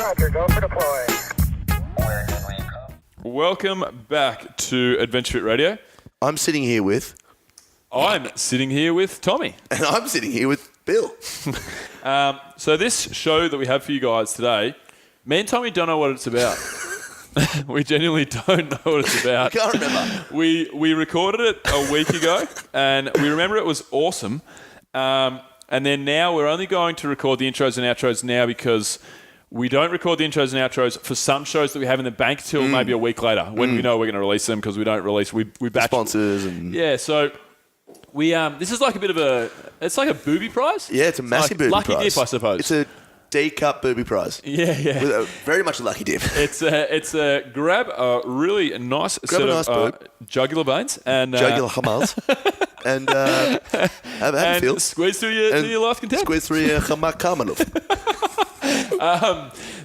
Roger, go for deploy. Welcome back to Adventure Fit Radio. I'm sitting here with... I'm sitting here with Tommy. And I'm sitting here with Bill. So this show that we have for you guys today, me and Tommy don't know what it's about. We genuinely don't know what it's about. I can't remember. We recorded it a week ago, and we remember it was awesome. And then now we're only going to record the intros and outros now because we don't record the intros and outros for some shows that we have in the bank till maybe a week later when we know we're going to release them because we don't release. We batch Sponsors and... Yeah, so we this is like a bit of it's like a booby prize. Yeah, it's a massive booby lucky prize. dip, I suppose. It's a D-cup booby prize. Yeah. Very much a lucky dip. It's a grab a really nice set of jugular veins and Jugular humals. And have a feel. Squeeze through your life content. Squeeze through your humakamanuf.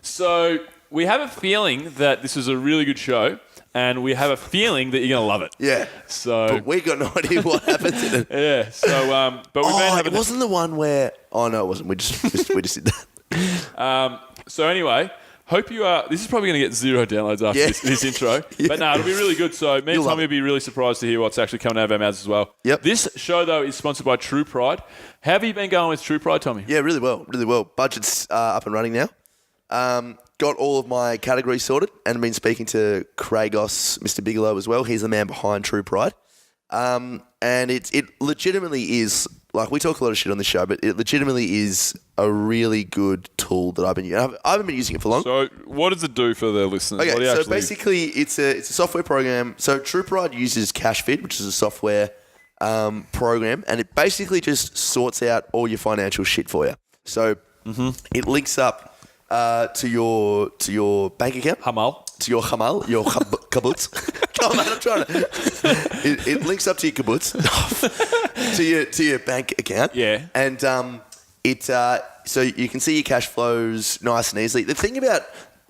So we have a feeling that this is a really good show, and we have a feeling that you're going to love it. Yeah. So, but we got no idea what happens in it. Yeah. So, but we've been having. It wasn't the one where. Oh no, it wasn't. We just did that. So anyway, hope you are. This is probably going to get 0 downloads after this intro. Yeah. But no, it'll be really good. So me and Tommy will be really surprised to hear what's actually coming out of our mouths as well. Yep. This show though is sponsored by True Pride. How have you been going with True Pride, Tommy? Yeah, really well. Budget's up and running now. Got all of my categories sorted and been speaking to Cragos, Mr. Bigelow as well. He's the man behind True Pride. And it legitimately is, like we talk a lot of shit on this show, but it legitimately is a really good tool that I've been using. I haven't been using it for long. So what does it do for the listeners? Okay, so basically it's a software program. So True Pride uses CashFit, which is a software program, and it basically just sorts out all your financial shit for you. So it links up to your bank account. Hamal. To your hamal, your kibbutz. Come on, man, I'm trying to... It links up to your kibbutz, to your bank account. Yeah. And so you can see your cash flows nice and easily. The thing about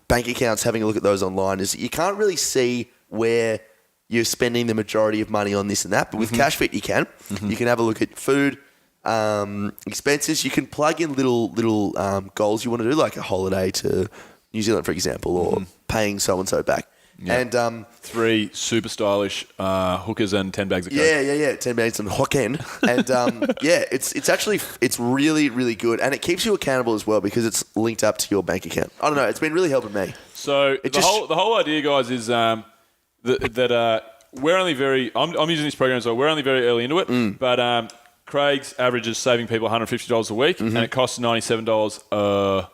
bank accounts, having a look at those online, is you can't really see where you're spending the majority of money on this and that. But with CashFit, you can. You can have a look at food, expenses. You can plug in little goals you want to do, like a holiday to New Zealand, for example, or paying so-and-so back. Yep. And 3 super stylish hookers and 10 bags of coke. Yeah. 10 bags of hokken. And it's really, really good. And it keeps you accountable as well because it's linked up to your bank account. I don't know. It's been really helping me. So the whole idea, guys, is that we're only I'm using this program, so we're only very early into it. But Craig's average is saving people $150 a week, and it costs $97 a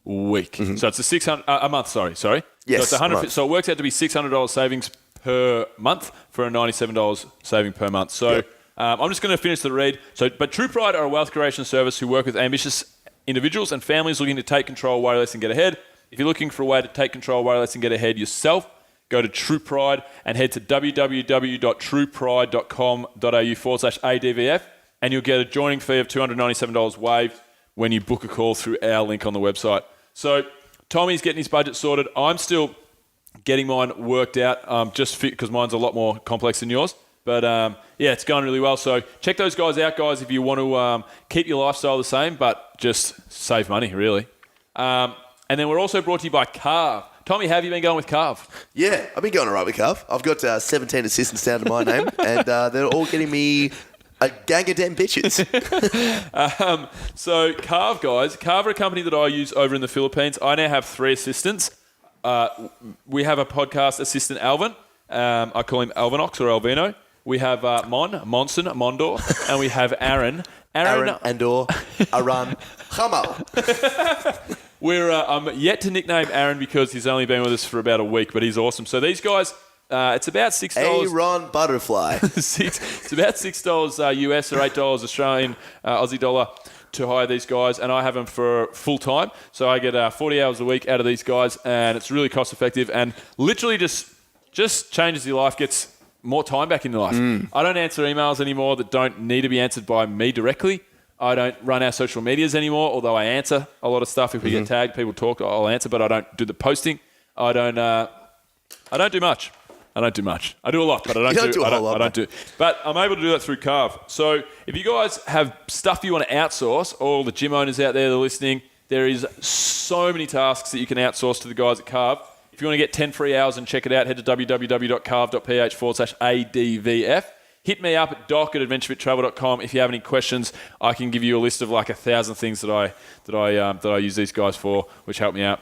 week. So it's a month. Sorry. Yes. So it's so it works out to be $600 savings per month for a $97 saving per month. So I'm just going to finish the read. But True Pride are a wealth creation service who work with ambitious individuals and families looking to take control, worry less, and get ahead. If you're looking for a way to take control, worry less, and get ahead yourself, go to True Pride and head to www.truepride.com.au/ADVF, and you'll get a joining fee of $297 waived when you book a call through our link on the website. So Tommy's getting his budget sorted. I'm still getting mine worked out, just because mine's a lot more complex than yours. But it's going really well. So check those guys out, guys, if you want to keep your lifestyle the same, but just save money, really. And then we're also brought to you by Carve. Tommy, how have you been going with Carve? Yeah, I've been going all right with Carve. I've got 17 assistants down to my name, and they're all getting me a gang of damn bitches. So Carve, guys. Carve are a company that I use over in the Philippines. I now have 3 assistants. We have a podcast assistant, Alvin. I call him Alvinox or Alvino. We have Monson, Mondor, and we have Aaron. Aaron Andor, Aran, Hamal. I'm yet to nickname Aaron because he's only been with us for about a week, but he's awesome. So these guys, it's about $6. Aaron Butterfly. It's about $6 US or $8 Australian Aussie dollar to hire these guys, and I have them for full time. So I get 40 hours a week out of these guys, and it's really cost effective and literally just changes your life, gets more time back in your life. I don't answer emails anymore that don't need to be answered by me directly. I don't run our social medias anymore, although I answer a lot of stuff. If we get tagged, people talk, I'll answer, but I don't do the posting. I don't do much. I do a lot, but I don't do. But I'm able to do that through Carve. So if you guys have stuff you want to outsource, all the gym owners out there that are listening, There is so many tasks that you can outsource to the guys at Carve. If you want to get 10 free hours and check it out, head to www.carve.ph/ADVF. Hit me up at doc@adventurefittravel.com. If you have any questions, I can give you a list of like 1,000 things that I use these guys for, which help me out.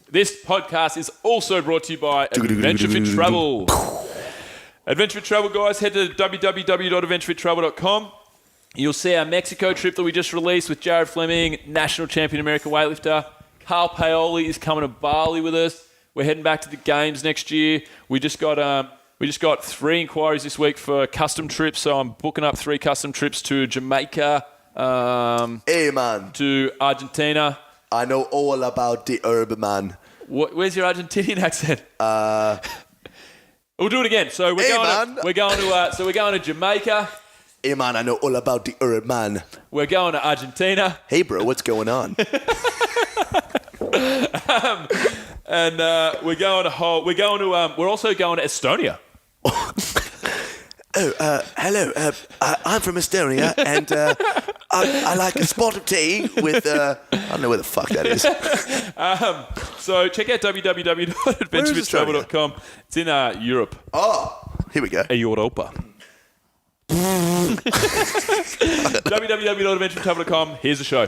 This podcast is also brought to you by Adventure Fit Travel. Adventure Fit Travel, guys, head to www.adventurefittravel.com. You'll see our Mexico trip that we just released with Jared Fleming, national champion American weightlifter. Carl Paoli is coming to Bali with us. We're heading back to the games next year. We just got 3 inquiries this week for custom trips, so I'm booking up 3 custom trips to Jamaica, Hey, man. to Argentina. I know all about the herb, man. Where's your Argentinian accent? We'll do it again. So we're going to Jamaica. Hey, man, I know all about the herb, man. We're going to Argentina. Hey, bro, what's going on? And we're also going to Estonia. Hello. I'm from Estonia, and I like a spot of tea with, I don't know where the fuck that is. So check out www.adventurefittravel.com. It's in Europe. Oh, here we go. Europa. www.adventurefittravel.com. Here's the show.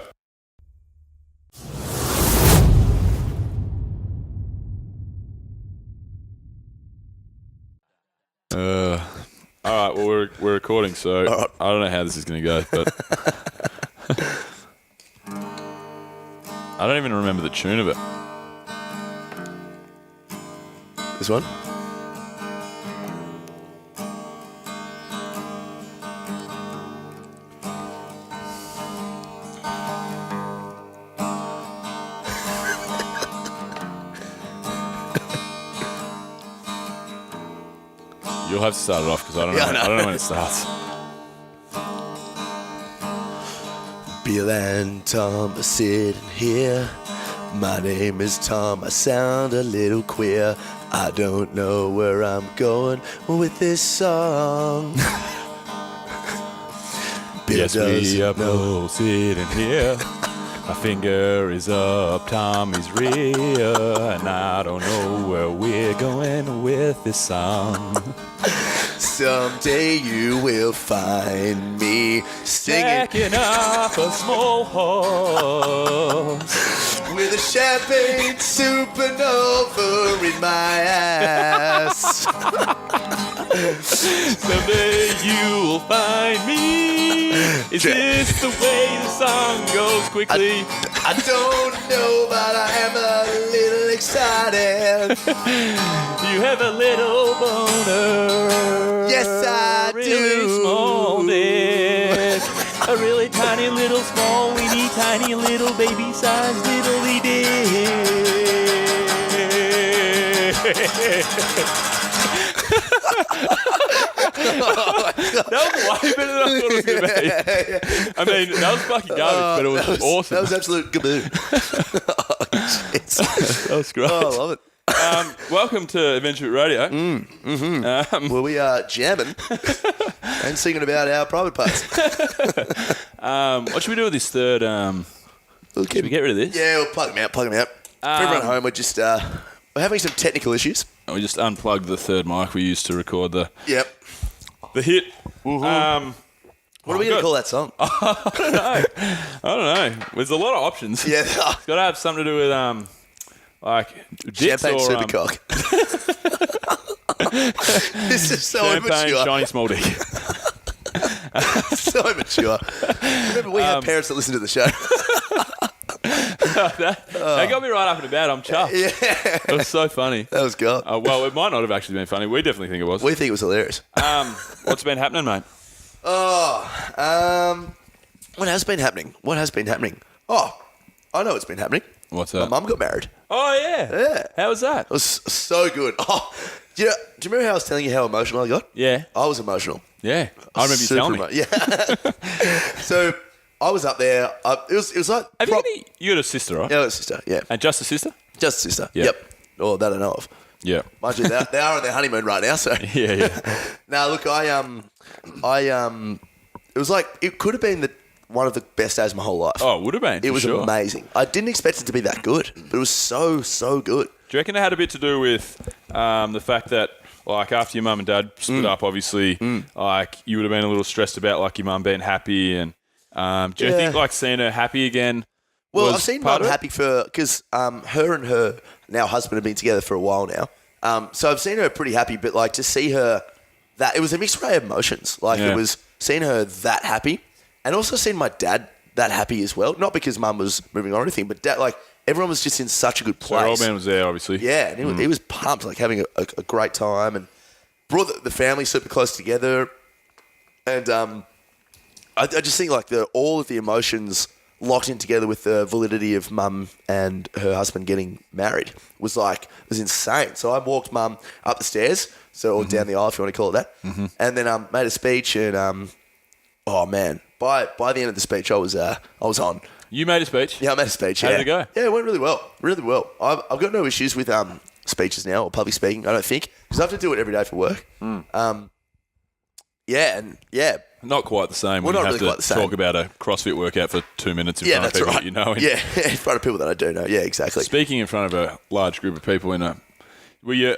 All right, well, we're recording, so right. I don't know how this is going to go, but I don't even remember the tune of it. This one? You'll have to start it off because I don't know when it starts. Bill and Tom are sitting here. My name is Tom. I sound a little queer. I don't know where I'm going with this song. Bill Yes, we are doesn't know. both sitting here. My finger is up, Tommy's rear, and I don't know where we're going with this song. Someday you will find me singing Stacking up a small horse. with a champagne supernova in my ass. Someday you'll find me. Is this the way the song goes quickly? I don't know, but I am a little excited. You have a little boner. Yes, I really do. Small dick. A really tiny little small weeny tiny little baby sized little dick. That was way better than I thought it was going to be. I mean, that was fucking garbage, but it was awesome. That was absolute gaboon. That was great. Oh, I love it. Welcome to Adventure Radio. Where we are jamming and singing about our private parts. What should we do with this third? Should we get rid of this? Yeah, we'll plug them out. For everyone at home, we're just we're having some technical issues. We just unplugged the third mic we used to record the Yep. hit. What are we going to call that song? I don't know. There's a lot of options. Yeah. It's got to have something to do with like dicks Champagne or Supercock. This is so champagne immature. shiny small dick. So immature. Remember, we had parents that listened to the show. that got me right up and about. I'm chuffed. Yeah. It was so funny. That was good. Well, it might not have actually been funny. We definitely think it was. We think it was hilarious. What's been happening, mate? What has been happening? Oh, I know what's been happening. What's My that? mum got married. Oh, yeah. Yeah. How was that? It was so good. Oh, do you remember how I was telling you how emotional I got? Yeah. I was emotional. Yeah. I remember you telling me. Yeah. So I was up there. It was like... You got a sister, right? Yeah, I got a sister, yeah. And just a sister? Just a sister, Yeah. yep. Oh, that I know of. Yeah. Mind you, they are on their honeymoon right now, so... Yeah. Now, look, it was like... It could have been one of the best days of my whole life. Oh, it would have been. It was sure. amazing. I didn't expect it to be that good, but it was so good. Do you reckon it had a bit to do with the fact that, like, after your mum and dad split up, obviously, like, you would have been a little stressed about, like, your mum being happy, and do you think, like, seeing her happy again? Well, I've seen mum happy because her and her now husband have been together for a while now. So I've seen her pretty happy, but, like, to see her it was a mixed array of emotions. Like, it was seeing her that happy, and also seeing my dad that happy as well. Not because mum was moving on or anything, but dad, like, everyone was just in such a good place. So old man was there, obviously. Yeah, and he was pumped, like, having a great time, and brought the family super close together. And I just think, like, all of the emotions locked in together with the validity of mum and her husband getting married was insane. So I walked mum up the stairs, or down the aisle, if you want to call it that, and then made a speech, and oh man, by the end of the speech, I was on. You made a speech? Yeah, I made a speech. How did it go? Yeah, it went really well. Really well. I've got no issues with speeches now, or public speaking, I don't think, because I have to do it every day for work. Not quite the same when Well, you not have really to quite the talk same. about a CrossFit workout for 2 minutes in front of that's people right. that you know. Yeah, in front of people that I do know. Yeah, exactly. Speaking in front of a large group of people were you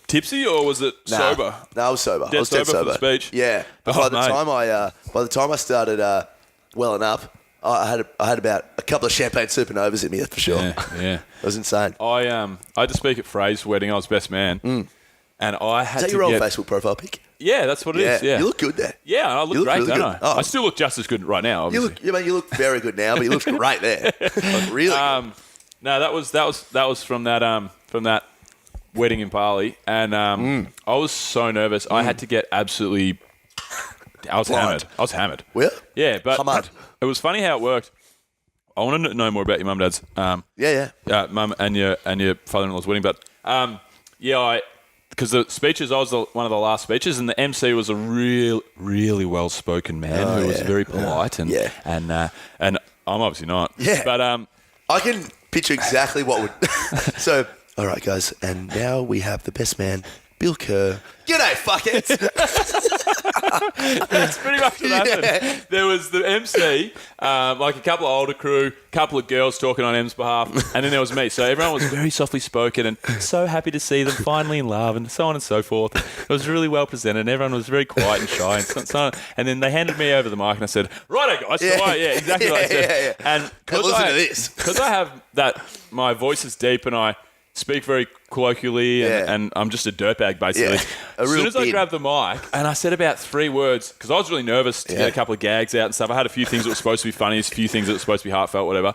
tipsy or was it sober? No, I was sober. Dead I was dead sober for the speech? Yeah. But by the time I started welling up, I had about a couple of Champagne Supernovas in me, that's for sure. Yeah. It was insane. I had to speak at Frey's wedding. I was best man. And I had Is that to your old get... Facebook profile pic? Yeah, that's what it is. Yeah. You look good there. Yeah, I look great, really don't good. I? Oh. I still look just as good right now, obviously. You look very good now, but you look great there. Like, really good. No, that was from that wedding in Bali, and I was so nervous. I had to get absolutely. I was hammered. Well, Yeah, but hammered. it was funny how it worked. I want to know more about your mum and dad's. Mum and your father-in-law's wedding, but because the speeches, I was one of the last speeches, and the MC was a really well-spoken man who was very polite, and I'm obviously not. Yeah. But I can picture exactly what would. So, all right, guys, and now we have the best man, Bill Kerr. G'day, fuckheads. that's pretty much what happened. Yeah. There was the MC, like a couple of older crew, couple of girls talking on Em's behalf, and then there was me. So everyone was very softly spoken and so happy to see them finally in love and so on and so forth. It was really well presented and everyone was very quiet and shy. And then they handed me over the mic and I said, righto guys, exactly what I said. Yeah. And Listen because I have that, my voice is deep and I speak very colloquially and I'm just a dirtbag basically. Yeah. As soon as I grabbed the mic and I said about 3 words, because I was really nervous to get a couple of gags out and stuff. I had a few things that were supposed to be funny, a few things that were supposed to be heartfelt, whatever.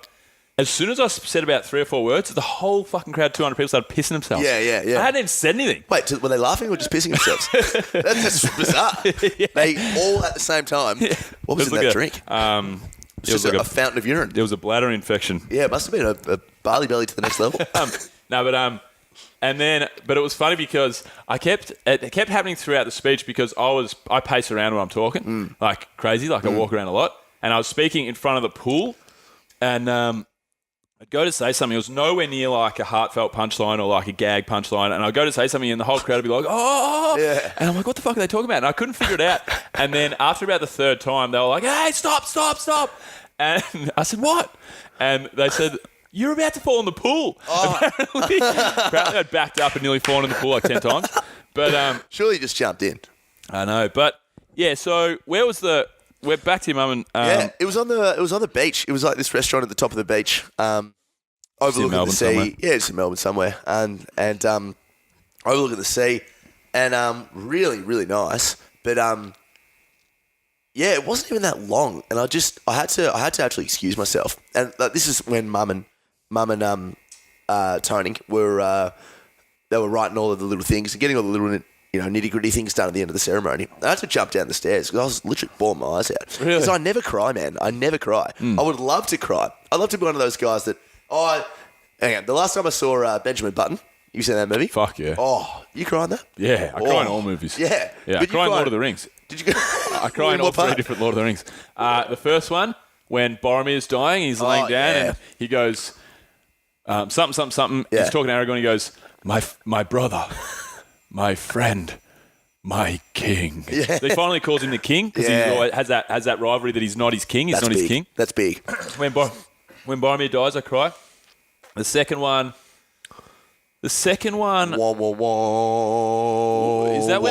As soon as I said about 3 or 4 words, the whole fucking crowd, 200 people, started pissing themselves. Yeah. I hadn't even said anything. Wait, were they laughing or just pissing themselves? That's bizarre. They all at the same time. What was in that drink? It was just a fountain of urine. There was a bladder infection. Yeah, it must have been a barley belly to the next level. But it was funny because it kept happening throughout the speech because I pace around when I'm talking like crazy, like I walk around a lot, and I was speaking in front of the pool, and I'd go to say something. It was nowhere near like a heartfelt punchline or like a gag punchline, and I'd go to say something, and the whole crowd would be like, "Oh!" Yeah. And I'm like, "What the fuck are they talking about?" And I couldn't figure it out. And then after about the 3rd time, they were like, "Hey, stop!" And I said, "What?" And they said, "You're about to fall in the pool." Apparently I'd backed up and nearly fallen in the pool like 10 times. But Surely you just jumped in. I know. But yeah, so we're back to your mum and it was on the beach. It was like this restaurant at the top of the beach, overlooking the sea. Somewhere. Yeah, it's in Melbourne somewhere, and overlooking the sea, and really really nice. But it wasn't even that long, and I had to actually excuse myself. And this is when mum and Tony were they were writing all of the little things and getting all the little nitty gritty things done at the end of the ceremony. I had to jump down the stairs because I was literally bawling my eyes out. Really? Because I never cry, man. I never cry. I would love to cry. I'd love to be one of those guys that. Hang on. The last time I saw Benjamin Button, you seen that movie? fuck yeah. Oh, you cry in that? Yeah, I cry in all movies. Yeah. I cry in Lord of the Rings. Did you? I cry in all 3 different Lord of the Rings. The first one, when Boromir's dying, he's laying down and he goes, something. Yeah. He's talking to Aragorn. He goes, my brother, my friend, my king. Yeah. They finally calls him the king because he always has that rivalry that he's not his king. He's not his king. That's big. When Boromir dies, I cry. The second one. Wah, wah, wah, Is that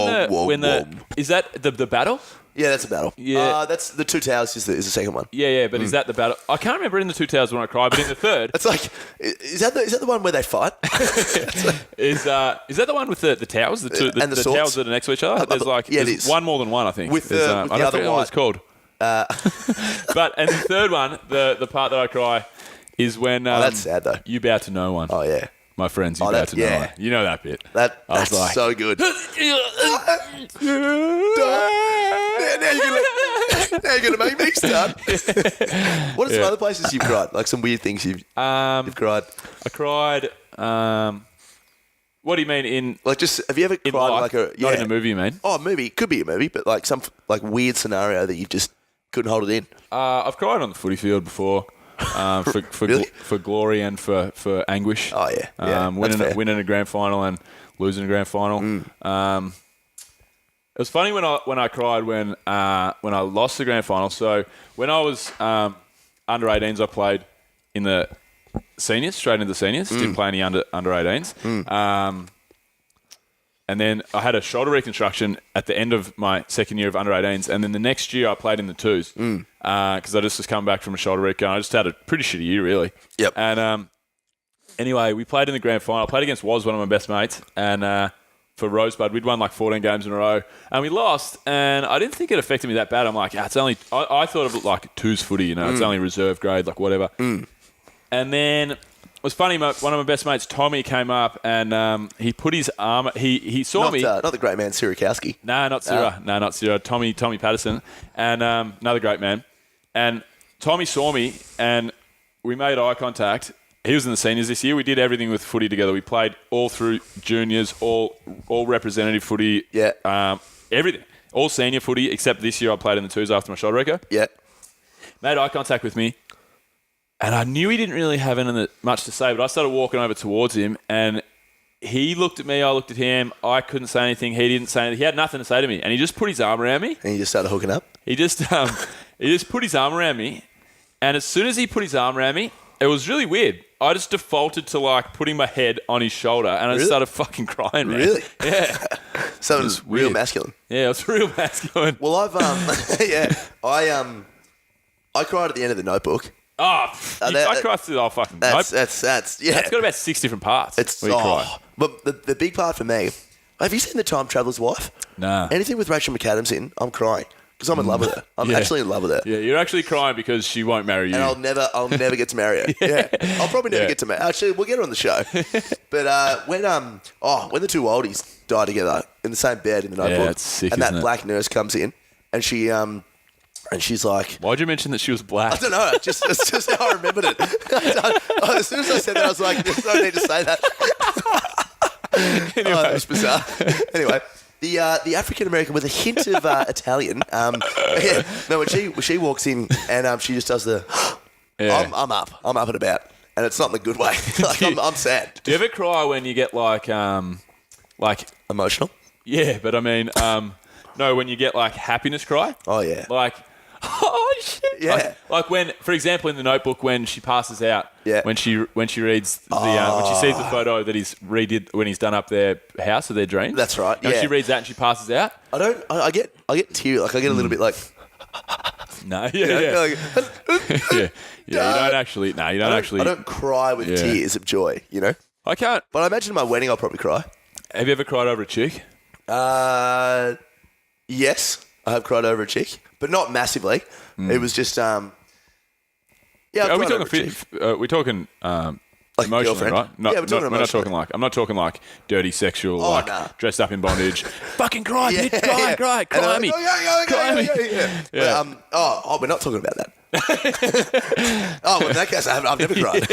is that the battle? Yeah, that's a battle. Yeah. That's the Two Towers is the second one. Yeah, but is that the battle? I can't remember in the Two Towers when I cried, but in the third, It's like, is that the one where they fight? is that the one with the towers, the swords? towers that are next to each other? There's like yeah, it there's is. one more than one, I think. With There's, the I don't other forget what it's called. And the third one, the part that I cry is when that's sad though. You bow to no one. Oh yeah. My friends, you bow to no one. You know that bit. That's like, so good. Now you're gonna make me start. What are some other places you've cried? Like some weird things you've cried? I cried. What do you mean in? Like just have you ever cried life? Not in a movie, you mean? Oh, a movie. Could be a movie, but like some like weird scenario that you just couldn't hold it in. I've cried on the footy field before. Really? For glory and for anguish. Oh yeah. Winning a grand final and losing a grand final. It was funny when I cried when I lost the grand final. So when I was under 18s, I played in the seniors, straight into the seniors. Didn't play any under 18s. And then I had a shoulder reconstruction at the end of my second year of under 18s. And then the next year I played in the twos because I just was coming back from a shoulder recon. I just had a pretty shitty year, really. Yep. And anyway, we played in the grand final. I played against one of my best mates. And for Rosebud, we'd won like 14 games in a row. And we lost. And I didn't think it affected me that bad. I'm like, it's only... I thought of it like twos footy, you know. It's only reserve grade, like whatever. And then... It was funny, one of my best mates, Tommy, came up and he put his arm... He saw me... Not the great man, Sirikowski. No, not Sira. No, not Sira. Tommy Patterson. And another great man. And Tommy saw me and we made eye contact. He was in the seniors this year. We did everything with footy together. We played all through juniors, all representative footy. Yeah. Everything. All senior footy, except this year I played in the twos after my shoulder reco. Yeah. Made eye contact with me. And I knew he didn't really have much to say, but I started walking over towards him, and he looked at me, I looked at him. I couldn't say anything. He didn't say anything. He had nothing to say to me, and he just put his arm around me. And you just started hooking up? He just put his arm around me, and as soon as he put his arm around me, it was really weird. I just defaulted to like putting my head on his shoulder, and I just started fucking crying, man. Really? Yeah. So it was real weird. masculine. Yeah, it was real masculine. Well, I cried at the end of The Notebook. I cried through the whole fucking nope. That's It's got about 6 different parts. Cry. But the big part for me, have you seen The Time Traveller's Wife? Nah. Anything with Rachel McAdams in, I'm crying. Because I'm in love with her. I'm actually in love with her. Yeah, you're actually crying because she won't marry you. And I'll never get to marry her. Yeah. I'll probably never get to marry her. Actually, we'll get her on the show. But when the two oldies die together in the same bed in The Notebook, that's sick, and that isn't it? black nurse comes in, and she's like... Why'd you mention that she was black? I don't know. It's just how I remembered it. As soon as I said that, I was like, there's no need to say that. Anyway. That was bizarre. Anyway, the African-American with a hint of Italian, when she walks in and she just does the... I'm up and about. And it's not in the good way. Like, I'm sad. Do you ever cry when you get like... Emotional? Yeah, but I mean... no, when you get like happiness cry. Oh, yeah. Like... Oh shit! Yeah. Like when, for example, in The Notebook, when she passes out, when she reads when she sees the photo that he's redid when he's done up their house or their dreams. That's right. When she reads that and she passes out. I get teary. Like I get a little bit like. No. Yeah. Like, Yeah. You don't actually. No, you don't actually. I don't cry with tears of joy. You know. I can't. But I imagine at my wedding I'll probably cry. Have you ever cried over a chick? Yes, I have cried over a chick. But not massively. It was just, Are we talking? We're talking like emotionally, girlfriend? right? No, Yeah, we're talking we're not talking like. I'm not talking like dirty sexual, dressed up in bondage. Fucking cry, bitch, cry me, cry me. Yeah. But, we're not talking about that. Well, in that case, I've never cried.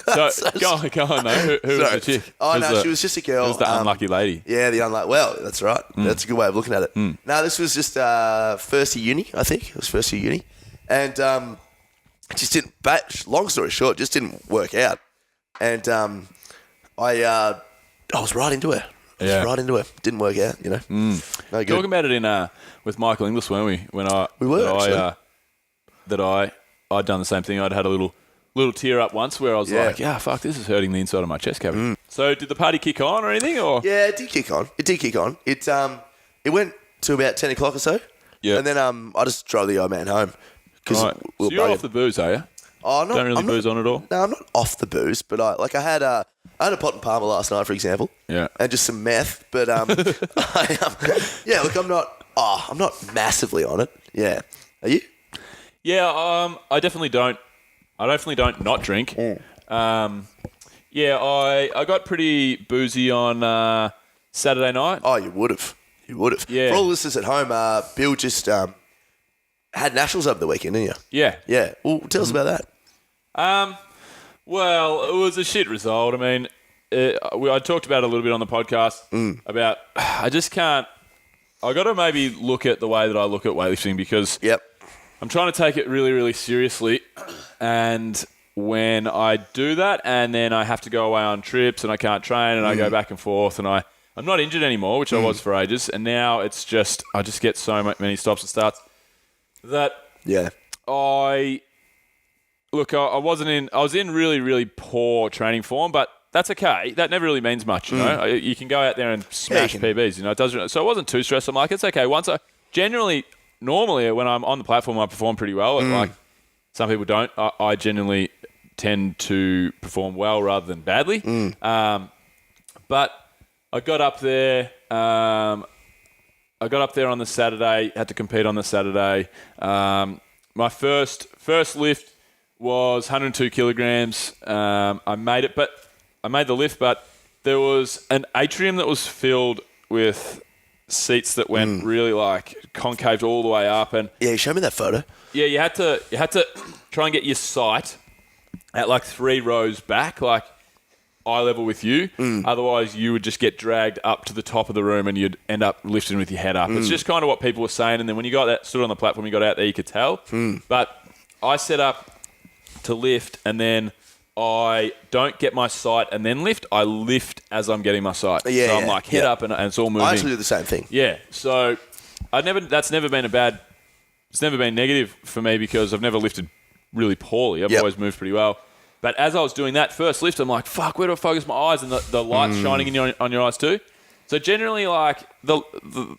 So go on, though. Who was the chick? Oh, no, she was just a girl. It was the unlucky lady. Yeah, the unlucky. Well, that's right. That's a good way of looking at it. No, this was just first year uni, I think. It was first year uni. And it just didn't, long story short, just didn't work out. And I was right into her. Yeah. Right into it. Didn't work out, No good. Talking about it with Michael Inglis, weren't we? We were, actually. I'd done the same thing. I'd had a little tear up once where I was like, yeah, fuck, this is hurting the inside of my chest cavity. So did the party kick on or anything? Or Yeah, it did kick on. It went to about 10 o'clock or so. Yeah. And then I just drove the old man home. Right. So you're off the booze, are you? Oh, Don't really booze on at all? No, I'm not off the booze, but I had a pot and palmer last night, for example. Yeah. And just some meth, but look, I'm not massively on it. Yeah. Are you? Yeah, I definitely don't. I definitely don't not drink. I got pretty boozy on Saturday night. Oh, you would have. Yeah. For all listeners at home, Bill just had nationals over the weekend, didn't you? Yeah. Yeah. Well, tell us about that. Well, it was a shit result. I mean, I talked about it a little bit on the podcast about I just can't. I got to maybe look at the way that I look at weightlifting because I'm trying to take it really, really seriously. And when I do that and then I have to go away on trips and I can't train and I go back and forth and I'm not injured anymore, which I was for ages. And now it's just, I just get so many stops and starts that I was in really, really poor training form, but that's okay. That never really means much, you know. You can go out there and smash PBs, It doesn't. So I wasn't too stressed. I'm like, it's okay. Normally when I'm on the platform, I perform pretty well. Like some people don't. I genuinely tend to perform well rather than badly. But I got up there. I got up there on the Saturday. Had to compete on the Saturday. My first lift was 102 kilograms. I made it, but I made the lift. But there was an atrium that was filled with seats that went really like concaved all the way up. And yeah, show me that photo. Yeah, you had to try and get your sight at like 3 rows back, like eye level with you. Otherwise, you would just get dragged up to the top of the room and you'd end up lifting with your head up. It's just kind of what people were saying. And then when you got that stood on the platform, you got out there, you could tell. But I set up to lift and then I don't get my sight and then lift. I lift as I'm getting my sight. So I'm like head up and it's all moving. I actually do the same thing. Yeah. So that's never been it's never been negative for me because I've never lifted really poorly. I've always moved pretty well. But as I was doing that first lift, I'm like, fuck, where do I focus my eyes? And the light's shining on your eyes too. So generally, like the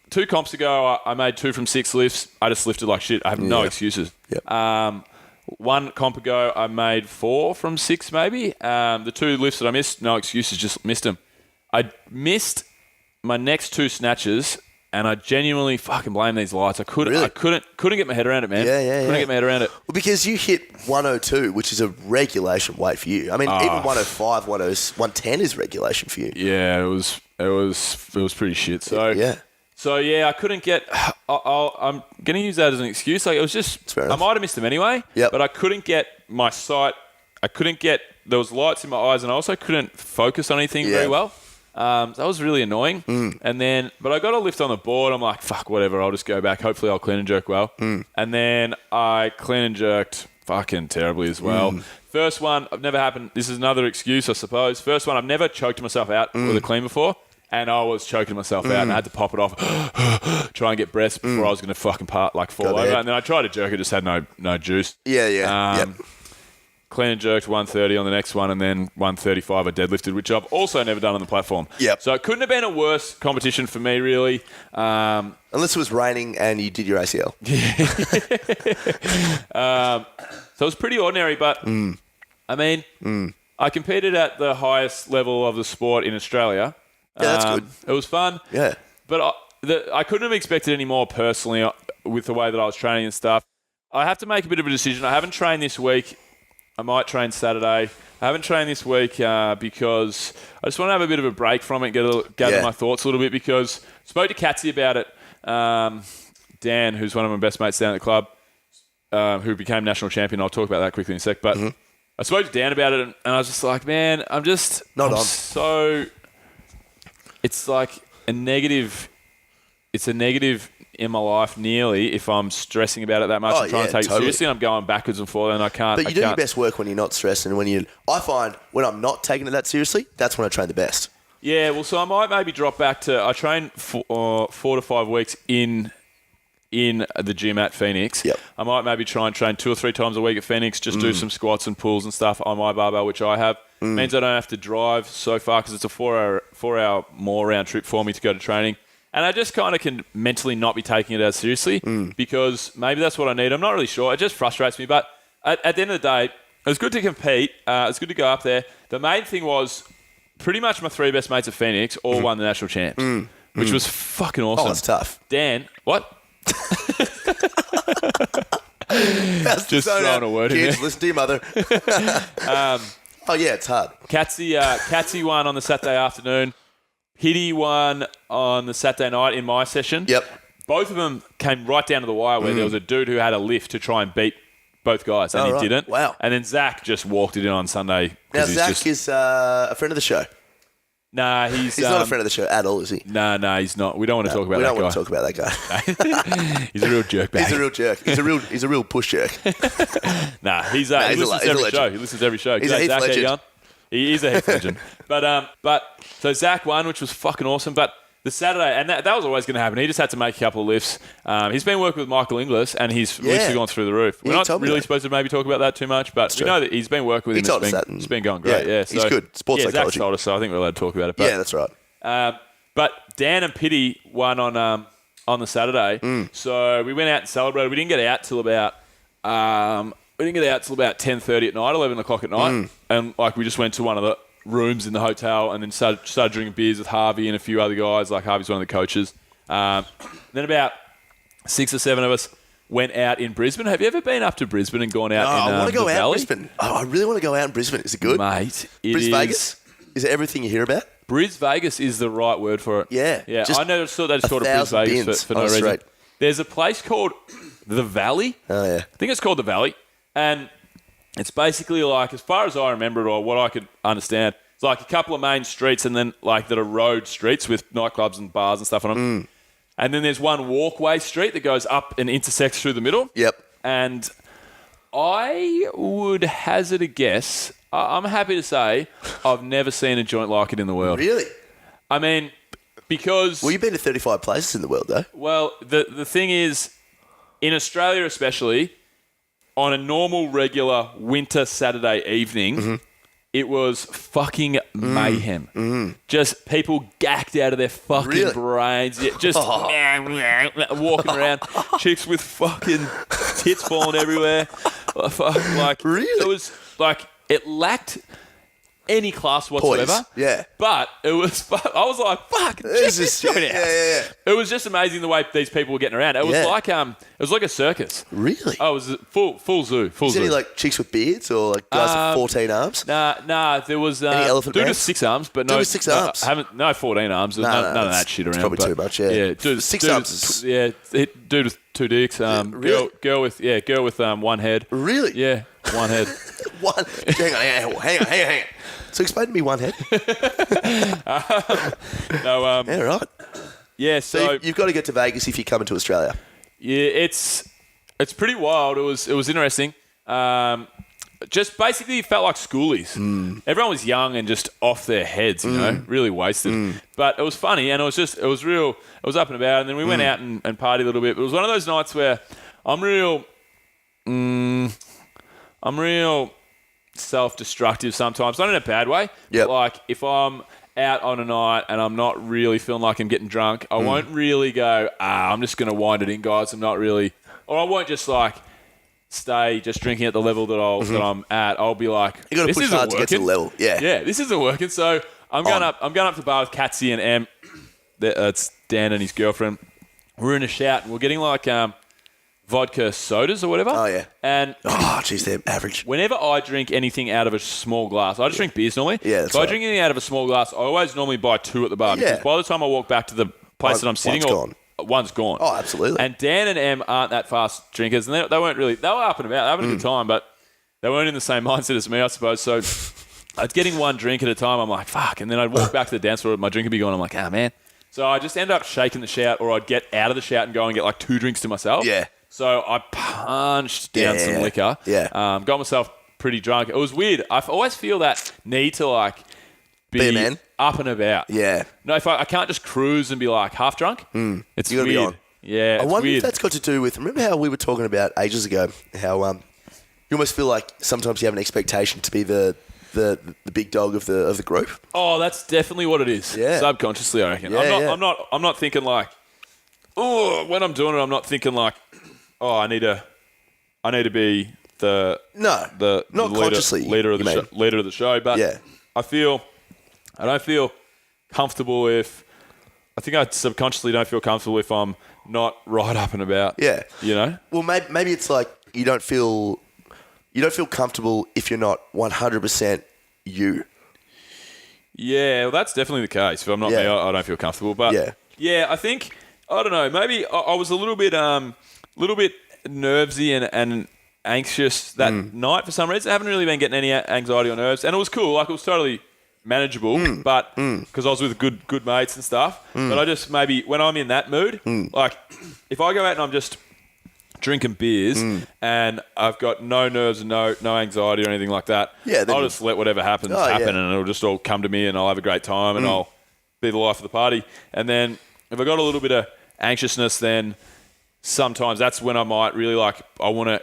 2 comps ago, I made 2 from 6 lifts. I just lifted like shit. I have no excuses. Yep. 1 comp ago, I made 4 from 6 maybe. The 2 lifts that I missed, no excuses, just missed them. I missed my next 2 snatches, and I genuinely fucking blame these lights. I couldn't get my head around it, man. Couldn't get my head around it. Well, because you hit 102, which is a regulation weight for you. I mean, even 105, 110 is regulation for you. Yeah, it was pretty shit. So I couldn't get. I'm going to use that as an excuse. Like it was just, I might have missed them anyway. But I couldn't get my sight. There was lights in my eyes, and I also couldn't focus on anything very well. That was really annoying. But I got a lift on the board. I'm like, fuck, whatever. I'll just go back. Hopefully, I'll clean and jerk well. And then I clean and jerked fucking terribly as well. First one, I've never happened. This is another excuse, I suppose. First one, I've never choked myself out with a clean before. And I was choking myself out and I had to pop it off, try and get breaths before I was going to fucking fall over. And then I tried to jerk it, just had no juice. Clean and jerked 130 on the next one, and then 135 I deadlifted, which I've also never done on the platform. So it couldn't have been a worse competition for me, really. Unless it was raining and you did your ACL. So it was pretty ordinary, but I mean, I competed at the highest level of the sport in Australia. Yeah, that's good. It was fun. Yeah. But I couldn't have expected any more personally with the way that I was training and stuff. I have to make a bit of a decision. I haven't trained this week. I might train Saturday. I haven't trained this week because I just want to have a bit of a break from it, gather my thoughts a little bit because I spoke to Katsy about it. Dan, who's one of my best mates down at the club, who became national champion. I'll talk about that quickly in a sec. But I spoke to Dan about it and I was just like, man, I'm so... It's like a negative. It's a negative in my life nearly if I'm stressing about it that much and trying to take it seriously. And I'm going backwards and forward and I can't. But you do your best work when you're not stressed and I find when I'm not taking it that seriously, that's when I train the best. Yeah, well, so I might maybe drop back to... I train for 4 to 5 weeks in the gym at Phoenix. Yep. I might maybe try and train 2 or 3 times a week at Phoenix, just do some squats and pulls and stuff on my barbell, which I have. Means I don't have to drive so far because it's a 4-hour more round trip for me to go to training. And I just kind of can mentally not be taking it as seriously because maybe that's what I need. I'm not really sure. It just frustrates me. But at the end of the day, it was good to compete. It's good to go up there. The main thing was pretty much my 3 best mates at Phoenix all won the national champs, which was fucking awesome. Oh, that's tough. Dan, what? Just throwing a word Kids, in there. listen to your mother. Oh, yeah, it's hard. Catsy won on the Saturday afternoon. Hitty won on the Saturday night in my session. Yep. Both of them came right down to the wire where there was a dude who had a lift to try and beat both guys, and he didn't. Wow. And then Zach just walked it in on Sunday. Now, Zach is a friend of the show. Nah, he's not a friend of the show at all, is he? Nah, he's not. We don't want to talk about we that don't guy. want to talk about that guy. He's a real jerk bag. He's a real jerk. He's a real push jerk. Nah, he listens to every show. He listens to every show. He's a Heath legend. He is a Heath legend. But so Zach won, which was fucking awesome. But the Saturday, and that was always going to happen. He just had to make a couple of lifts. He's been working with Michael Inglis, and his lifts have gone through the roof. We're not really supposed to maybe talk about that too much, but we know that he's been working with him. It's been going great. Yeah, he's good. Sports psychology. Zach told us, so I think we're allowed to talk about it. But, yeah, that's right. But Dan and Pitty won on the Saturday, so we went out and celebrated. We didn't get out till about 10:30 at night, 11 o'clock at night, and we just went to one of the rooms in the hotel and then started drinking beers with Harvey and a few other guys. Harvey's one of the coaches. Then about 6 or 7 of us went out in Brisbane. Have you ever been up to Brisbane and gone out in I want to go the out Valley? in Brisbane. Oh, I really want to go out in Brisbane. Is it good? Mate, Vegas? Is it everything you hear about? Bris Vegas is the right word for it. Yeah. Yeah. I never thought they just called it Bris Vegas for no reason. Straight. There's a place called the Valley. Oh, yeah. I think it's called the Valley. And it's basically as far as I remember it or what I could understand, it's a couple of main streets and then that are road streets with nightclubs and bars and stuff on them. And then there's one walkway street that goes up and intersects through the middle. Yep. And I would hazard a guess. I'm happy to say I've never seen a joint like it in the world. Really? I mean, because... Well, you've been to 35 places in the world, though. Well, the thing is, in Australia especially, on a normal, regular winter Saturday evening, it was fucking mayhem. Just people gacked out of their fucking brains. Yeah, just walking around. Chicks with fucking tits falling everywhere. Really? It was it lacked any class whatsoever. Poise. Yeah. But it was, I was like, fuck, check this joint out. Yeah. It was just amazing the way these people were getting around. It was it was like a circus. Really? Oh, it was full zoo. Is there any chicks with beards or guys with 14 arms? Nah, there was any elephant dude with brands? 6 arms, but no. Dude with 6 arms? 14 arms. None of that shit around. It's probably too much, yeah. Yeah, dude, 6 arms dude with 2 dicks. really? Girl with 1 head. Really? Yeah, 1 head. Hang on. So explain to me 1 head. No. Yeah, right. Yeah, So you've got to get to Vegas if you come into Australia. Yeah, it's pretty wild. It was interesting. Just basically felt like schoolies. Everyone was young and just off their heads, really wasted. But it was funny and it was real. It was up and about. And then we went out and partied a little bit. But it was one of those nights where I'm real self-destructive sometimes. Not in a bad way. Yep. But if I'm out on a night and I'm not really feeling like I'm getting drunk, I won't really go, I'm just going to wind it in, guys. I'm not really... Or I won't just stay just drinking at the level that I'm at. I'll be like, you got to push hard to get to the level. Yeah. Yeah, this isn't working. So I'm going up to the bar with Catsy and Em. That's Dan and his girlfriend. We're in a shout and we're getting vodka sodas or whatever. Oh, yeah. And geez, they're average. Whenever I drink anything out of a small glass, I just drink beers normally. Yeah, that's if I drink anything out of a small glass, I always normally buy 2 at the bar because by the time I walk back to the place that I'm sitting, one's gone. Oh, absolutely. And Dan and Em aren't that fast drinkers, and they weren't really. They were up and about, having a good time, but they weren't in the same mindset as me, I suppose. So I was getting 1 drink at a time. I'm like, fuck, and then I'd walk back to the dance floor, my drink would be gone. I'm like, man. So I just end up shaking the shout, or I'd get out of the shout and go and get 2 drinks to myself. Yeah. So I punched down some liquor. Yeah. Got myself pretty drunk. It was weird. I always feel that need to Be a man. up and about. Yeah. No, if I can't just cruise and be like half drunk. It's You gotta weird. be on. Yeah, I it's wonder weird. if that's got to do with. Remember how we were talking about ages ago how you almost feel like sometimes you have an expectation to be the big dog of the group. Oh, that's definitely what it is. Yeah. Subconsciously, I reckon. Yeah, I'm not thinking like, oh, when I'm doing it, I'm not thinking like, oh, I need to be the not leader, consciously leader of the show. But Yeah. I don't feel comfortable if. I think I subconsciously don't feel comfortable if I'm not right up and about. Yeah. You know? Well, maybe it's like you don't feel comfortable if you're not 100% you. Yeah, well, that's definitely the case. If I'm not me, I don't feel comfortable. But yeah, I think I don't know. Maybe I was a little bit nervesy and anxious that night for some reason. I haven't really been getting any anxiety or nerves, and it was cool. Like it was totally manageable, but because I was with good mates and stuff. But I just maybe when I'm in that mood, like if I go out and I'm just drinking beers and I've got no nerves and no anxiety or anything like that, I'll just let whatever happens happen, and it'll just all come to me, and I'll have a great time, and I'll be the life of the party. And then if I got a little bit of anxiousness, then sometimes that's when I might really like I want to.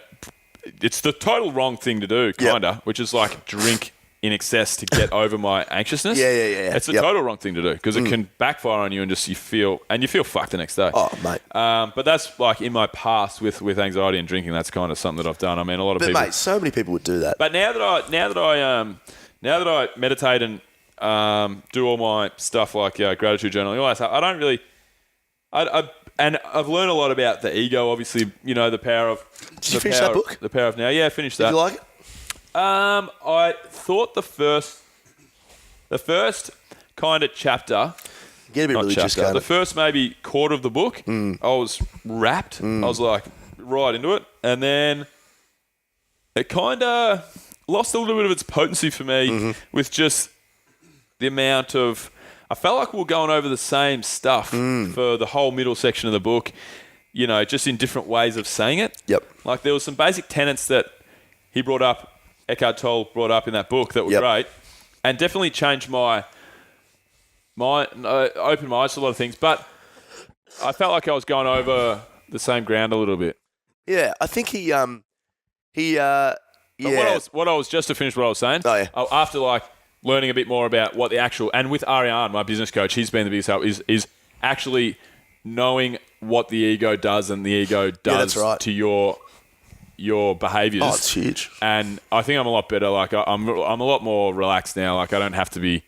It's the total wrong thing to do, kinda, which is like drink in excess to get over my anxiousness. Yeah. It's the total wrong thing to do because it can backfire on you and just you feel fucked the next day. Oh, mate. But that's like in my past with anxiety and drinking. That's kind of something that I've done. I mean, a lot of people. But mate, so many people would do that. But now that I meditate and do all my stuff like gratitude journaling, all that stuff, I don't really. And I've learned a lot about the ego. Obviously, you know the power of. Did you finish that book? The power of now. Yeah, I finished that. Did you like it? I thought the first kind of chapter. Get a bit religious, chapter, the first maybe quarter of the book, I was wrapped. I was like right into it, and then it kind of lost a little bit of its potency for me with just the amount of. I felt like we were going over the same stuff for the whole middle section of the book, you know, just in different ways of saying it. Yep. Like there was some basic tenets that he brought up, Eckhart Tolle brought up in that book that were great, and definitely changed my opened my eyes to a lot of things. But I felt like I was going over the same ground a little bit. Yeah, I think he But what I was just to finish what I was saying. Oh, yeah. After like learning a bit more about what the actual, and with Ariane, my business coach, he's been the biggest help, is actually knowing what the ego does and the ego does to your behaviours. Oh, it's huge. And I think I'm a lot better. Like I'm a lot more relaxed now. Like I don't have to be.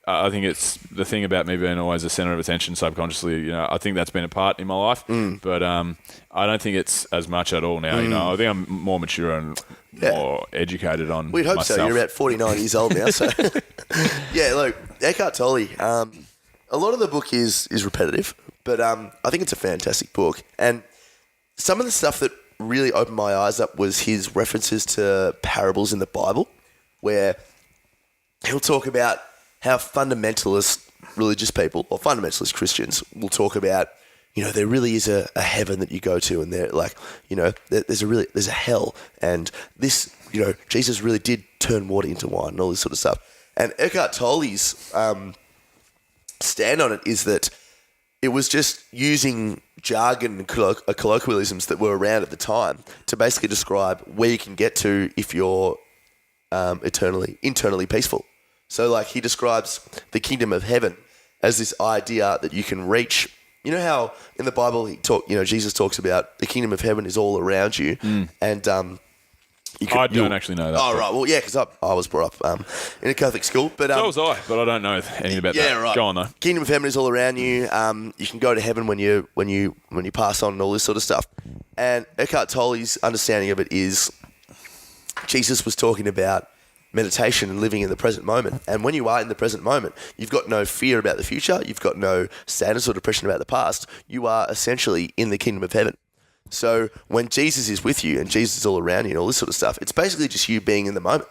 I think it's the thing about me being always the centre of attention subconsciously. You know, I think that's been a part in my life. But I don't think it's as much at all now. You know, I think I'm more mature and more educated on. We'd hope myself. so. You're about 49 years old now, so yeah. Look, Eckhart Tolle. A lot of the book is repetitive, but I think it's a fantastic book. And some of the stuff that really opened my eyes up was his references to parables in the Bible, where he'll talk about how fundamentalist religious people or fundamentalist Christians will talk about, you know, there really is a heaven that you go to, and they're like, you know, there's a hell, and this, you know, Jesus really did turn water into wine and all this sort of stuff. And Eckhart Tolle's stand on it is that it was just using jargon and colloquialisms that were around at the time to basically describe where you can get to if you're internally peaceful. So, like, he describes the kingdom of heaven as this idea that you can reach. You know how in the Bible Jesus talks about the kingdom of heaven is all around you, and I don't actually know that. Oh, right. Well, yeah, because I was brought up in a Catholic school, but so was I, but I don't know anything about that. Right. Go on though. Kingdom of heaven is all around you. You can go to heaven when you pass on and all this sort of stuff. And Eckhart Tolle's understanding of it is Jesus was talking about meditation and living in the present moment. And when you are in the present moment, you've got no fear about the future. You've got no sadness or depression about the past. You are essentially in the kingdom of heaven. So when Jesus is with you and Jesus is all around you and all this sort of stuff, it's basically just you being in the moment.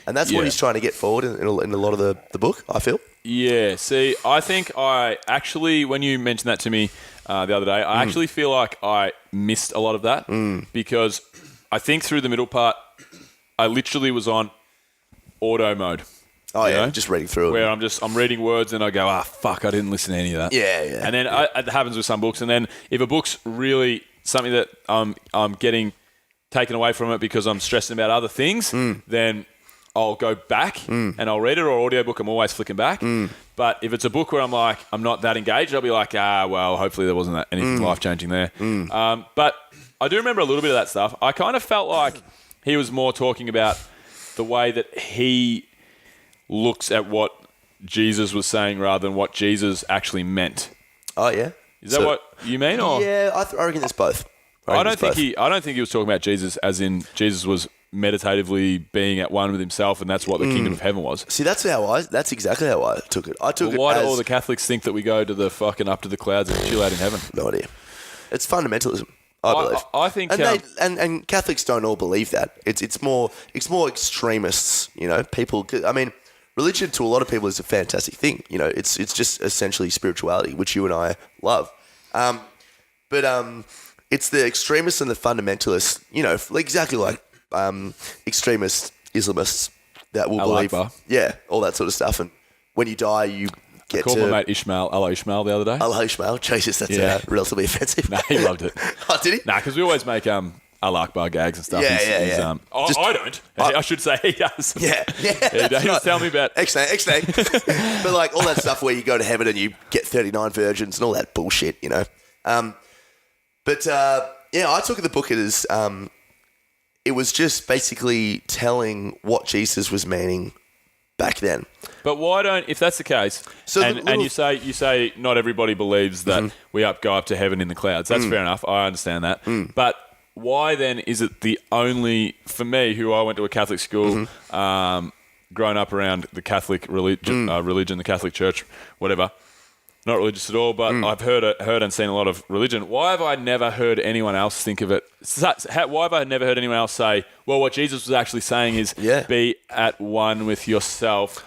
And that's what he's trying to get forward in a lot of the book, I feel. Yeah. See, I think I actually, when you mentioned that to me the other day, I actually feel like I missed a lot of that because I think through the middle part, I literally was on auto mode. Oh, you yeah, know? just reading through it. Where I'm reading words and I go, fuck, I didn't listen to any of that. Yeah, yeah. And then it happens with some books. And then if a book's really something that I'm getting taken away from it because I'm stressing about other things, then I'll go back and I'll read it, or audiobook, I'm always flicking back. But if it's a book where I'm like, I'm not that engaged, I'll be like, well, hopefully there wasn't anything life-changing there. But I do remember a little bit of that stuff. I kind of felt like he was more talking about the way that he looks at what Jesus was saying rather than what Jesus actually meant. Oh, yeah? Is that what you mean? Or? Yeah, I reckon there's both. I don't think he was talking about Jesus as in Jesus was meditatively being at one with himself, and that's what the kingdom of heaven was. See, that's exactly how I took it. I took it why as... do all the Catholics think that we go to the fucking up to the clouds and chill out in heaven? No idea. It's fundamentalism, I believe. I think... And Catholics don't all believe that. It's more extremists, you know, people... I mean, religion to a lot of people is a fantastic thing. You know, it's just essentially spirituality, which you and I love. But it's the extremists and the fundamentalists, you know, exactly like extremist Islamists that will believe, yeah, all that sort of stuff. And when you die, you get called my mate Ishmael, Allah Ishmael, the other day. Allah Ishmael, Jesus, that's relatively offensive. No, he loved it. Oh, did he? Nah, because we always make Allah Akbar gags and stuff. Yeah. I don't. I should say he does. Yeah. He was telling me about... Excellent. But like all that stuff where you go to heaven and you get 39 virgins and all that bullshit, you know. But I took the book as it was just basically telling what Jesus was meaning back then. But why don't, if that's the case, and you say not everybody believes that we go up to heaven in the clouds. That's fair enough. I understand that. But why then is it the only, for me, who I went to a Catholic school, grown up around the Catholic religion, the Catholic Church, whatever. Not religious at all, but I've heard and seen a lot of religion. Why have I never heard anyone else think of it? Why have I never heard anyone else say, well, what Jesus was actually saying is be at one with yourself,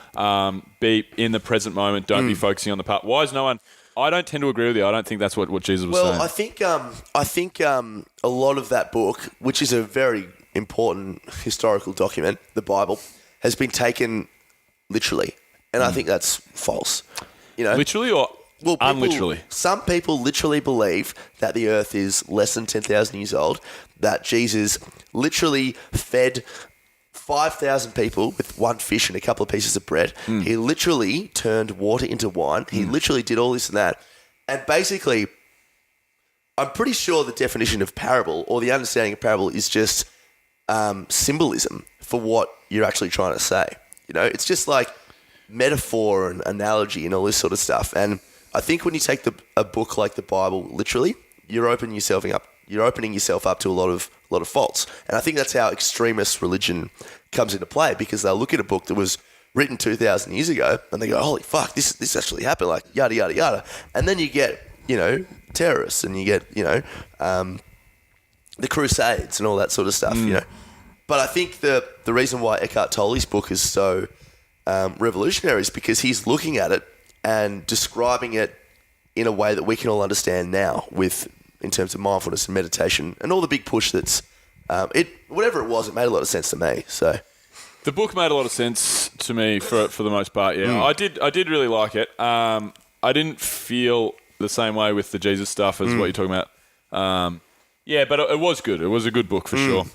be in the present moment, don't be focusing on the past. Why is no one... I don't tend to agree with you. I don't think that's what Jesus was saying. Well, I think a lot of that book, which is a very important historical document, the Bible, has been taken literally. And I think that's false. You know? Literally or... Well, unliterally. Some people literally believe that the earth is less than 10,000 years old, that Jesus literally fed 5,000 people with one fish and a couple of pieces of bread. He literally turned water into wine. He literally did all this and that. And basically, I'm pretty sure the definition of parable or the understanding of parable is just symbolism for what you're actually trying to say. You know, it's just like metaphor and analogy and all this sort of stuff. And I think when you take a book like the Bible literally, you're opening yourself up. You're opening yourself up to a lot of faults. And I think that's how extremist religion comes into play, because they'll look at a book that was written 2,000 years ago and they go, holy fuck, this actually happened, like yada, yada, yada. And then you get, you know, terrorists and you get, you know, the Crusades and all that sort of stuff, you know. But I think the reason why Eckhart Tolle's book is so revolutionary is because he's looking at it and describing it in a way that we can all understand now, in terms of mindfulness and meditation and all the big push that's whatever it was, it made a lot of sense to me. So the book made a lot of sense to me for the most part. Yeah, I did really like it. I didn't feel the same way with the Jesus stuff as what you're talking about. Yeah, but it was good. It was a good book for sure.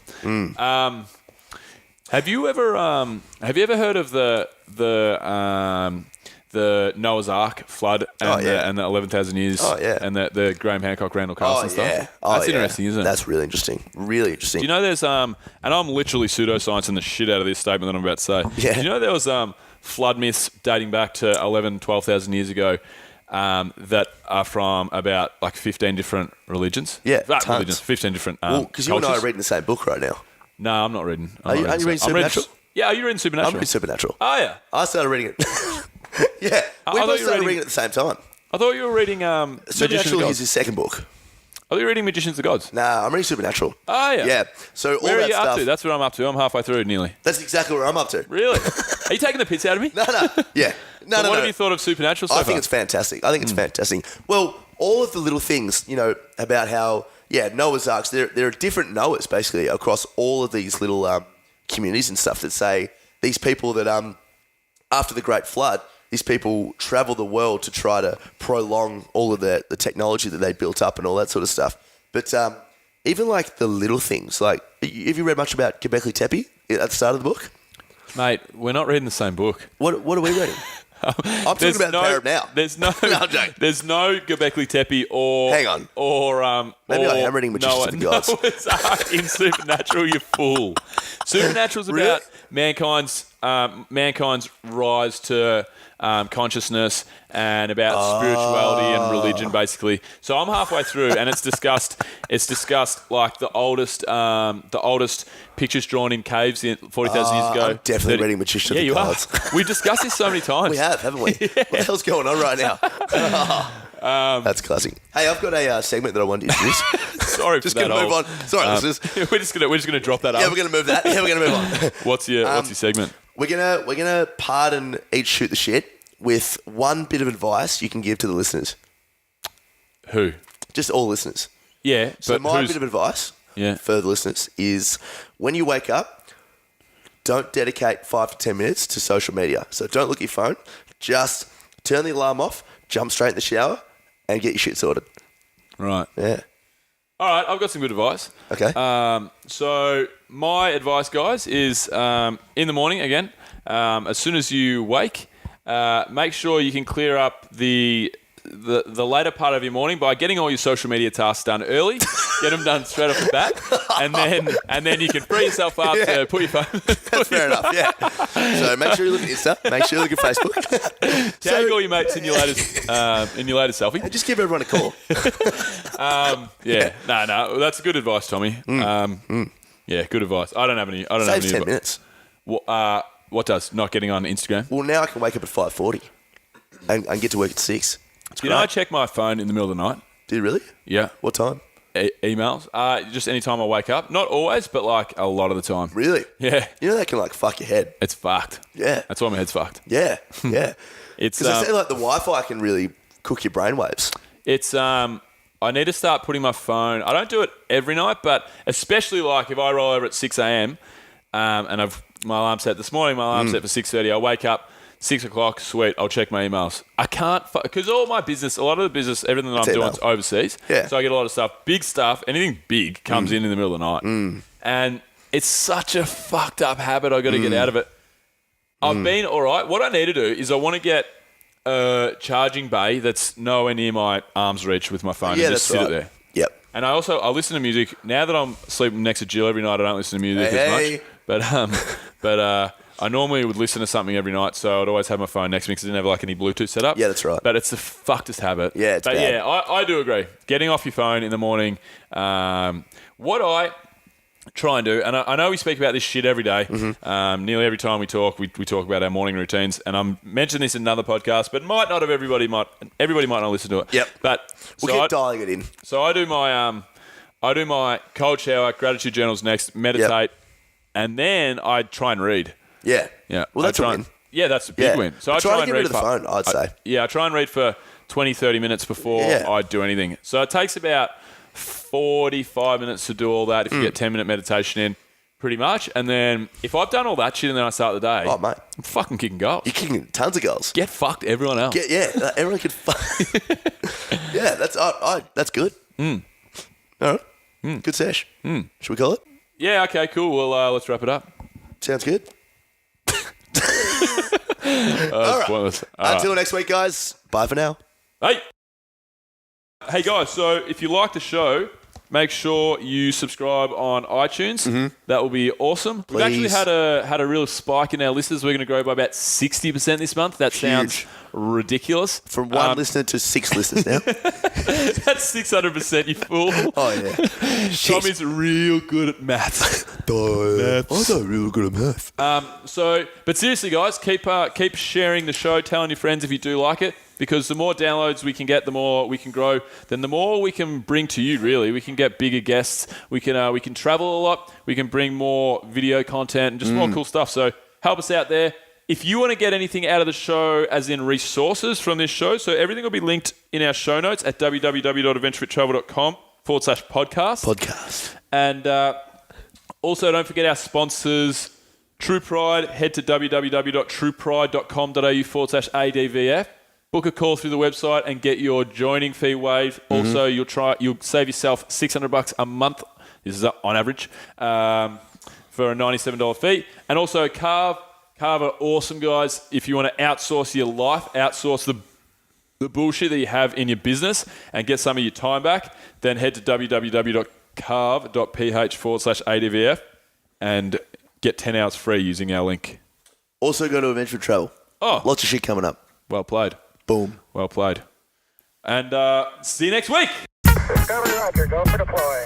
Have you ever heard of the Noah's Ark flood and the 11,000 years and the Graham Hancock Randall Carlson and stuff? That's interesting, isn't it? That's really interesting. Really interesting. Do you know there's and I'm literally pseudosciencing the shit out of this statement that I'm about to say. Yeah. Do you know there was flood myths dating back to 12,000 years ago that are from about like 15 different religions? Yeah, religions, 15 different because you and I are reading the same book right now. No, I'm not reading. Are you reading Supernatural? Are you reading Supernatural? I'm reading Supernatural. Oh, yeah. I started reading it. Yeah. We both started reading it at the same time. I thought you were reading Supernatural is his second book. Are you reading Magicians of the Gods? Nah, I'm reading Supernatural. Oh, yeah. Yeah. So all where that are you stuff, up to? That's what I'm up to. I'm halfway through nearly. That's exactly where I'm up to. Really? Are you taking the piss out of me? No. Yeah. No. What have you thought of Supernatural so far? I think it's fantastic. Fantastic. Well, all of the little things, you know, about how, Noah's Arks, there are different Noahs basically across all of these little communities and stuff that say these people that after the Great Flood, these people travel the world to try to prolong all of the technology that they built up and all that sort of stuff. But even like the little things, like, have you read much about Göbekli Tepe at the start of the book? Mate, we're not reading the same book. What are we reading? I'm talking about the Arab now. There's no Göbekli Tepe or... Hang on. Or... Maybe I am reading Magicians of the Gods. No, it's in Supernatural, you fool. Supernatural's about mankind's rise to consciousness and about spirituality and religion, basically. So I'm halfway through, and it's discussed like the oldest pictures drawn in caves 40,000 years ago. I'm definitely reading Magicians of the Gods. We've discussed this so many times. We have, haven't we? Yeah. What the hell's going on right now? That's classic. Hey, I've got a segment that I wanted to introduce. Sorry, just for that. Just going to move on. Sorry, listeners. We're just gonna drop that up. Yeah, we're gonna move that. Yeah, we're gonna move on. What's your segment? We're gonna pardon each shoot the shit with one bit of advice you can give to the listeners. Who? Just all listeners. Yeah. So my bit of advice for the listeners is when you wake up, don't dedicate 5 to 10 minutes to social media. So don't look at your phone. Just turn the alarm off, jump straight in the shower, and get your shit sorted. Right. Yeah. All right, I've got some good advice. Okay. So my advice, guys, is in the morning, again, as soon as you wake, make sure you can clear up the later part of your morning by getting all your social media tasks done early. Get them done straight off the bat, and then you can free yourself up to put your phone. That's fair enough. Yeah. So make sure you look at Insta. Make sure you look at Facebook. Tag all your mates in your latest selfie. And just give everyone a call. No, that's good advice, Tommy. Yeah, good advice. I don't have any. Saves 10 minutes. What does not getting on Instagram? Well, now I can wake up at 5:40 and get to work at 6. You know, I check my phone in the middle of the night. Do you really? Yeah. What time? Emails. Just any time I wake up. Not always, but like a lot of the time. Really? Yeah. You know that can like fuck your head. It's fucked. Yeah. That's why my head's fucked. Yeah. Yeah. It's because they say like the Wi-Fi can really cook your brainwaves. It's I need to start putting my phone. I don't do it every night, but especially like if I roll over at 6 a.m. And my alarm set this morning. My alarm set for 6:30. I wake up 6 o'clock. Sweet. I'll check my emails. I can't because all my business, a lot of the business, everything that I'm doing is overseas. Yeah. So I get a lot of stuff. Big stuff. Anything big comes in the middle of the night, and it's such a fucked up habit. I got to get out of it. I've been all right. What I need to do is I want to get a charging bay that's nowhere near my arm's reach with my phone and just sit it there. Yep. And I listen to music. Now that I'm sleeping next to Jill every night, I don't listen to music as much. But I normally would listen to something every night, so I'd always have my phone next to me because I didn't have like any Bluetooth set up. Yeah, that's right. But it's the fuckedest habit. Yeah, it's bad. Yeah, I do agree. Getting off your phone in the morning. What I try and do, and I know we speak about this shit every day. Nearly every time we talk about our morning routines, and I'm mentioning this in another podcast, but everybody might not listen to it. Yep. But we'll keep dialing it in. So I do my cold shower, gratitude journals next, meditate, and then I try and read. Yeah. Yeah. Well, that's a win. Yeah, that's a big win. So I try to and get read rid of the phone, I'd say. I try and read for 20, 30 minutes before I do anything. So it takes about 45 minutes to do all that if you get 10-minute meditation in, pretty much. And then if I've done all that shit and then I start the day, oh, mate, I'm fucking kicking goals. You're kicking tons of goals. Get fucked, everyone else. Everyone can fuck. Yeah, that's good. All right. Good sesh. Should we call it? Yeah, okay, cool. Well, let's wrap it up. Sounds good. All right. Until next week, guys. Bye for now. Hey guys, so if you like the show, make sure you subscribe on iTunes. That will be awesome. Please. We've actually had a real spike in our listeners. We're going to grow by about 60% this month. That sounds ridiculous. From one listener to 6 listeners now. That's 600%, you fool. Oh, yeah. Tommy's real good at maths. I'm not real good at math. But seriously, guys, keep sharing the show, telling your friends if you do like it. Because the more downloads we can get, the more we can grow. Then the more we can bring to you, really. We can get bigger guests. We can travel a lot. We can bring more video content and just more cool stuff. So help us out there. If you want to get anything out of the show, as in resources from this show, so everything will be linked in our show notes at www.adventurefittravel.com/podcast. Podcast. And also, don't forget our sponsors, True Pride, head to www.truepride.com.au/ADVF. Book a call through the website and get your joining fee waived. Also, you'll save yourself $600 a month. This is on average for a $97 fee. And also, Carve are awesome guys. If you want to outsource your life, outsource the bullshit that you have in your business and get some of your time back, then head to www.carve.ph/ADVF and get 10 hours free using our link. Also go to Adventure Travel. Oh. Lots of shit coming up. Well played. Boom. Well played. And see you next week. Discovery Roger, go for deploy.